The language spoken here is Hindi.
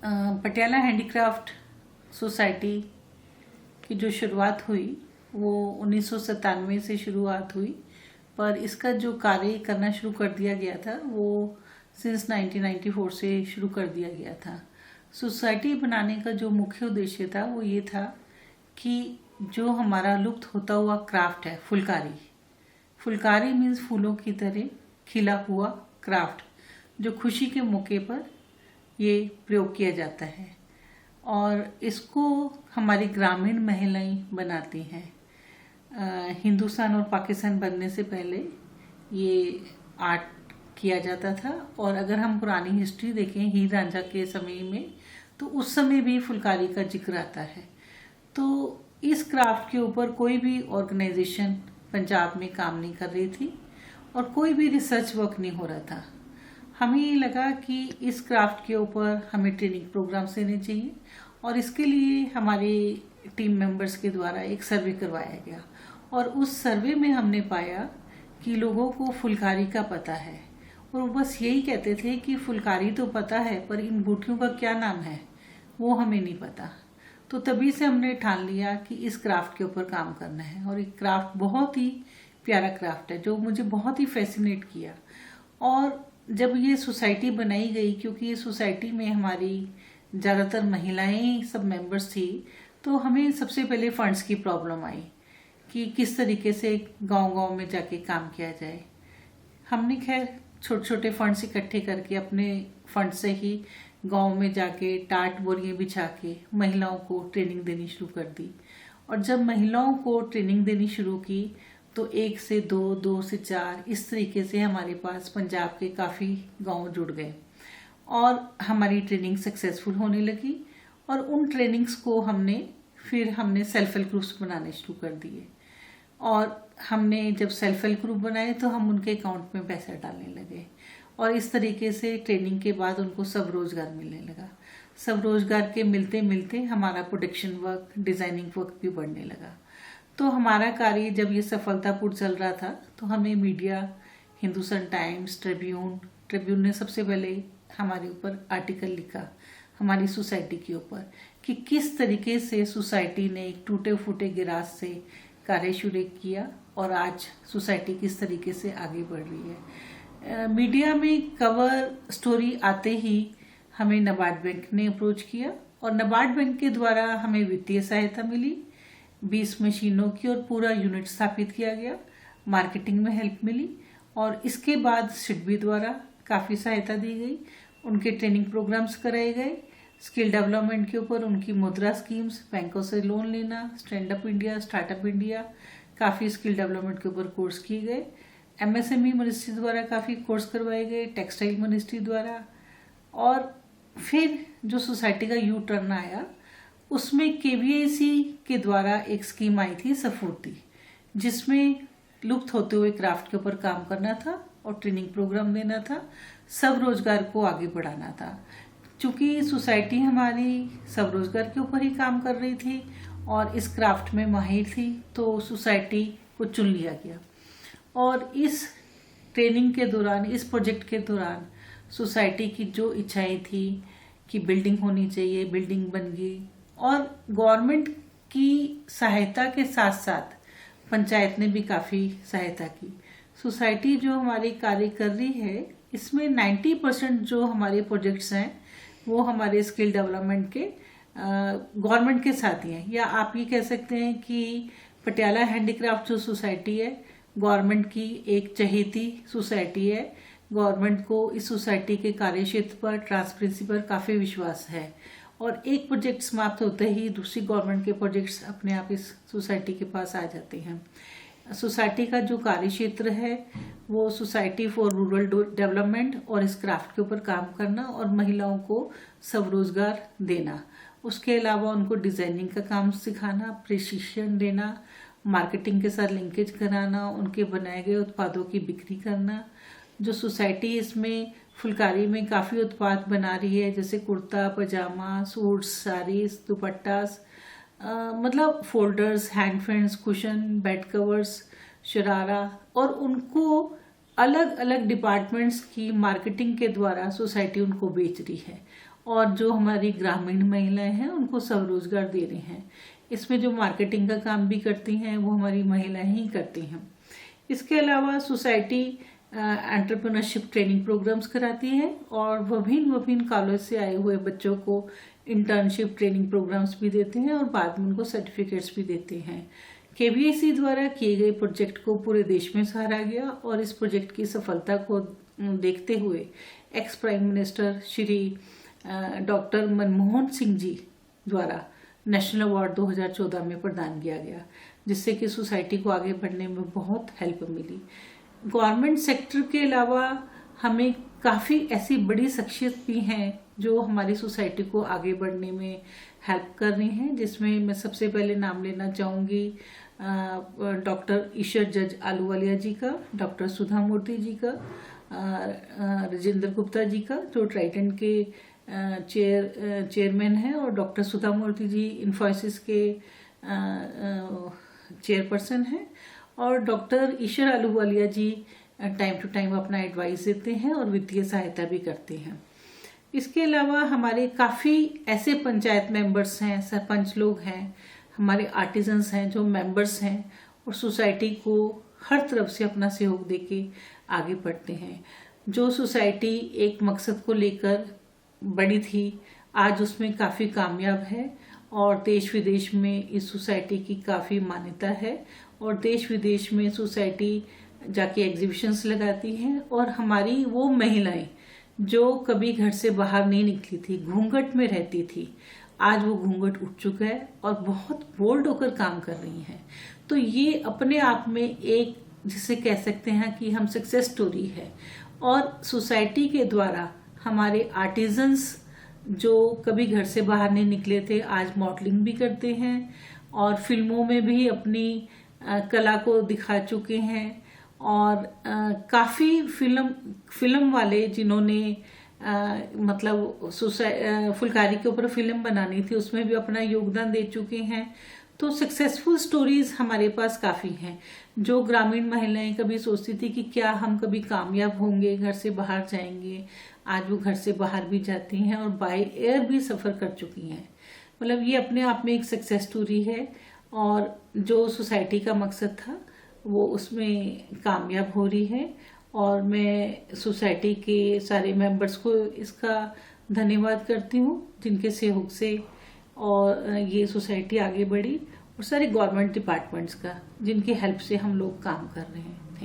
पटियाला हैंडीक्राफ्ट सोसाइटी की जो शुरुआत हुई वो 1997 से शुरुआत हुई, पर इसका जो कार्य करना शुरू कर दिया गया था वो सिंस 1994 से शुरू कर दिया गया था। सोसाइटी बनाने का जो मुख्य उद्देश्य था वो ये था कि जो हमारा लुप्त होता हुआ क्राफ्ट है फुलकारी मीन्स फूलों की तरह खिला हुआ क्राफ्ट, जो खुशी के मौके पर ये प्रयोग किया जाता है और इसको हमारी ग्रामीण महिलाएं बनाती हैं। हिंदुस्तान और पाकिस्तान बनने से पहले ये आर्ट किया जाता था, और अगर हम पुरानी हिस्ट्री देखें हीर रांझा के समय में तो उस समय भी फुलकारी का जिक्र आता है। तो इस क्राफ्ट के ऊपर कोई भी ऑर्गेनाइजेशन पंजाब में काम नहीं कर रही थी और कोई भी रिसर्च वर्क नहीं हो रहा था। हमें ये लगा कि इस क्राफ्ट के ऊपर हमें ट्रेनिंग प्रोग्राम्स देने चाहिए, और इसके लिए हमारे टीम मेंबर्स के द्वारा एक सर्वे करवाया गया, और उस सर्वे में हमने पाया कि लोगों को फुलकारी का पता है और वो बस यही कहते थे कि फुलकारी तो पता है पर इन बूटियों का क्या नाम है वो हमें नहीं पता। तो तभी से हमने ठान लिया कि इस क्राफ्ट के ऊपर काम करना है, और एक क्राफ्ट बहुत ही प्यारा क्राफ्ट है जो मुझे बहुत ही फैसिनेट किया। और जब ये सोसाइटी बनाई गई, क्योंकि ये सोसाइटी में हमारी ज़्यादातर महिलाएं सब मेंबर्स थी, तो हमें सबसे पहले फंड्स की प्रॉब्लम आई कि किस तरीके से गांव-गांव में जाके काम किया जाए। हमने खैर छोटे छोटे फंड्स इकट्ठे करके अपने फंड से ही गांव में जाके टाट बोरियां बिछा के महिलाओं को ट्रेनिंग देनी शुरू कर दी। और जब महिलाओं को ट्रेनिंग देनी शुरू की तो 1 से 2, 2 से 4 इस तरीके से हमारे पास पंजाब के काफ़ी गांव जुड़ गए और हमारी ट्रेनिंग सक्सेसफुल होने लगी। और उन ट्रेनिंग्स को हमने सेल्फ हेल्प ग्रुप्स बनाने शुरू कर दिए, और हमने जब सेल्फ हेल्प ग्रुप बनाए तो हम उनके अकाउंट में पैसा डालने लगे, और इस तरीके से ट्रेनिंग के बाद उनको सब रोजगार मिलने लगा। सब रोजगार के मिलते मिलते हमारा प्रोडक्शन वर्क, डिज़ाइनिंग वर्क भी बढ़ने लगा। तो हमारा कार्य जब ये सफलतापूर्ण चल रहा था तो हमें मीडिया, हिंदुस्तान टाइम्स, ट्रिब्यून ने सबसे पहले हमारे ऊपर आर्टिकल लिखा हमारी सोसाइटी के ऊपर कि किस तरीके से सोसाइटी ने एक टूटे फूटे गिराज से कार्य शुरू किया और आज सोसाइटी किस तरीके से आगे बढ़ रही है। मीडिया में कवर स्टोरी आते ही हमें नाबार्ड बैंक ने अप्रोच किया, और नाबार्ड बैंक के द्वारा हमें वित्तीय सहायता मिली, 20 मशीनों की और पूरा यूनिट स्थापित किया गया, मार्केटिंग में हेल्प मिली, और इसके बाद सिडबी द्वारा काफ़ी सहायता दी गई, उनके ट्रेनिंग प्रोग्राम्स कराए गए, स्किल डेवलपमेंट के ऊपर उनकी मुद्रा स्कीम्स, बैंकों से लोन लेना, stand up India, startup India, काफ़ी स्किल डेवलपमेंट के ऊपर कोर्स किए गए, MSME मिनिस्ट्री द्वारा काफ़ी कोर्स करवाए गए, टेक्सटाइल मिनिस्ट्री द्वारा। और फिर जो सोसाइटी का यू टर्न आया उसमें KVIC के द्वारा एक स्कीम आई थी सफूर्ती, जिसमें लुप्त होते हुए क्राफ्ट के ऊपर काम करना था और ट्रेनिंग प्रोग्राम देना था, सब रोजगार को आगे बढ़ाना था। चूँकि सोसाइटी हमारी सब रोजगार के ऊपर ही काम कर रही थी और इस क्राफ्ट में माहिर थी, तो सोसाइटी को चुन लिया गया। और इस ट्रेनिंग के दौरान, इस प्रोजेक्ट के दौरान सोसाइटी की जो इच्छाएं थी कि बिल्डिंग होनी चाहिए, बिल्डिंग बन गई, और गवर्नमेंट की सहायता के साथ साथ पंचायत ने भी काफ़ी सहायता की। सोसाइटी जो हमारी कार्य कर रही है इसमें 90% जो हमारे प्रोजेक्ट्स हैं वो हमारे स्किल डेवलपमेंट के गवर्नमेंट के साथ ही हैं, या आप ये कह सकते हैं कि पटियाला हैंडीक्राफ्ट जो सोसाइटी है गवर्नमेंट की एक चहेती सोसाइटी है। गवर्नमेंट को इस सोसाइटी के कार्य क्षेत्र पर, ट्रांसपेरेंसी पर काफ़ी विश्वास है, और एक प्रोजेक्ट समाप्त होते ही दूसरी गवर्नमेंट के प्रोजेक्ट्स अपने आप इस सोसाइटी के पास आ जाते हैं। सोसाइटी का जो कार्य क्षेत्र है वो सोसाइटी फॉर रूरल डेवलपमेंट और इस क्राफ्ट के ऊपर काम करना और महिलाओं को स्वरोजगार देना, उसके अलावा उनको डिज़ाइनिंग का काम सिखाना, प्रशिक्षण देना, मार्केटिंग के साथ लिंकेज कराना, उनके बनाए गए उत्पादों की बिक्री करना। जो सोसाइटी इसमें फुलकारी में काफ़ी उत्पाद बना रही है, जैसे कुर्ता, पजामा, सूट्स, साड़ीज, दुपट्टास, मतलब folders, hand fans, cushion, bed covers, sharara, और उनको अलग अलग डिपार्टमेंट्स की मार्केटिंग के द्वारा सोसाइटी उनको बेच रही है। और जो हमारी ग्रामीण महिलाएं हैं उनको स्वरोजगार दे रहे हैं। इसमें जो मार्केटिंग का काम भी करती हैं वो हमारी महिलाएं ही करती हैं। इसके अलावा सोसाइटी एंटरप्रेन्योरशिप ट्रेनिंग प्रोग्राम्स कराती है और विभिन्न कॉलेज से आए हुए बच्चों को इंटर्नशिप ट्रेनिंग प्रोग्राम्स भी देते हैं और बाद में उनको सर्टिफिकेट्स भी देते हैं। KVIC द्वारा किए गए प्रोजेक्ट को पूरे देश में सराहा गया और इस प्रोजेक्ट की सफलता को देखते हुए ex prime minister Shri doctor Manmohan Singh ji द्वारा नेशनल अवार्ड 2014 में प्रदान किया गया, जिससे कि सोसाइटी को आगे बढ़ने में बहुत हेल्प मिली। गवर्नमेंट सेक्टर के अलावा हमें काफ़ी ऐसी बड़ी शख्सियत भी हैं जो हमारी सोसाइटी को आगे बढ़ने में हेल्प कर रही हैं, जिसमें मैं सबसे पहले नाम लेना चाहूँगी डॉक्टर ईशर जज आलूवालिया जी का, डॉक्टर सुधा मूर्ति जी का, राजेंद्र गुप्ता जी का जो ट्राइडेंट के चेयरमैन हैं, और डॉक्टर सुधा मूर्ति जी इन्फोसिस के चेयरपर्सन हैं, और doctor Isher Ahluwalia ji time to time अपना एडवाइस देते हैं और वित्तीय सहायता भी करते हैं। इसके अलावा हमारे काफ़ी ऐसे पंचायत मेंबर्स हैं, सरपंच लोग हैं, हमारे आर्टिजन्स हैं जो मेंबर्स हैं और सोसाइटी को हर तरफ से अपना सहयोग देके आगे बढ़ते हैं। जो सोसाइटी एक मकसद को लेकर बड़ी थी, आज उसमें काफ़ी कामयाब है और देश विदेश में इस सोसाइटी की काफ़ी मान्यता है और देश विदेश में सोसाइटी जाके एग्जीबिशंस लगाती हैं। और हमारी वो महिलाएं जो कभी घर से बाहर नहीं निकली थी, घूंघट में रहती थी, आज वो घूंघट उठ चुका है और बहुत बोल्ड होकर काम कर रही हैं। तो ये अपने आप में एक जिसे कह सकते हैं कि हम सक्सेस स्टोरी है। और सोसाइटी के द्वारा हमारे आर्टिजन्स जो कभी घर से बाहर नहीं निकले थे, आज मॉडलिंग भी करते हैं और फिल्मों में भी अपनी कला को दिखा चुके हैं। और काफ़ी फिल्म वाले जिन्होंने मतलब फुलकारी के ऊपर फिल्म बनानी थी, उसमें भी अपना योगदान दे चुके हैं। तो सक्सेसफुल स्टोरीज हमारे पास काफ़ी हैं। जो ग्रामीण महिलाएं कभी सोचती थी कि क्या हम कभी कामयाब होंगे, घर से बाहर जाएंगे, आज वो घर से बाहर भी जाती हैं और बाय एयर भी सफ़र कर चुकी हैं। मतलब ये अपने आप में एक सक्सेस स्टोरी है और जो सोसाइटी का मकसद था वो उसमें कामयाब हो रही है। और मैं सोसाइटी के सारे मेंबर्स को इसका धन्यवाद करती हूँ जिनके सहयोग से और ये सोसाइटी आगे बढ़ी, और सारे गवर्नमेंट डिपार्टमेंट्स का जिनकी हेल्प से हम लोग काम कर रहे हैं।